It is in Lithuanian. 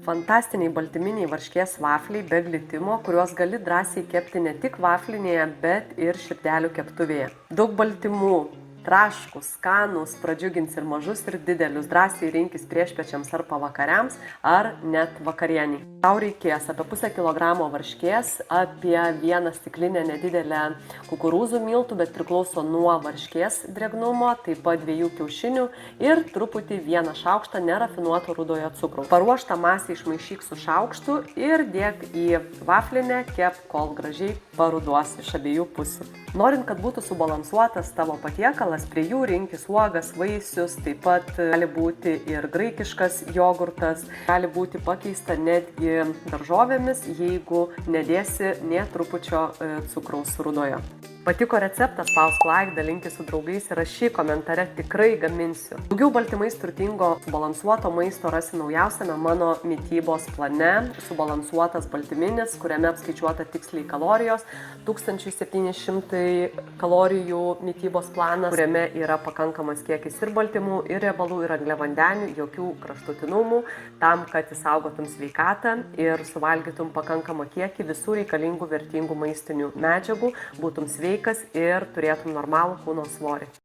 Fantastiniai baltyminiai varškės vafliai be glitimo, kuriuos gali drąsiai kepti ne tik vaflinėje, bet ir širdelių keptuvėje. Daug baltymų, traškus, skanus, pradžiugins ir mažus, ir didelius. Drąsiai rinkis priešpiečiams ar pavakariams, ar net vakarieniai. Tau reikės apie pusę kilogramo varškės, apie 1 stiklinę nedidelę kukurūzų miltų, bet priklauso nuo varškės drėgnumo, taip pat 2 kiaušinių ir truputį 1 šaukštą nerafinuoto rudojo cukraus. Paruoštą masę išmaišyk su šaukštu ir dėk į vaflinę, kep, kol gražiai paruduos iš abiejų pusių. Norint, kad būtų subalansuotas tavo patiekalas, prie jų rinkis uogas, vaisius, taip pat gali būti ir graikiškas jogurtas, gali būti pakeista netgi daržovėmis, jeigu nedėsi nė trupučio cukraus rudojo. Patiko receptas, spausk like, dalinkis su draugais ir rašyk komentare, tikrai gaminsiu. Daugiau baltymais turtingo subalansuoto maisto rasi naujausiame mano mitybos plane. Subalansuotas baltyminis, kuriame apskaičiuota tiksliai kalorijos, 1700 kalorijų mitybos planas, kuriame yra pakankamas kiekis ir baltymų, ir riebalų, ir angliavandenių, jokių kraštutinumų, tam, kad išsaugotum sveikatą ir suvalgytum pakankamą kiekį visų reikalingų vertingų maistinių medžiagų, būtum sveikas ir turėtum normalų kūno svorį.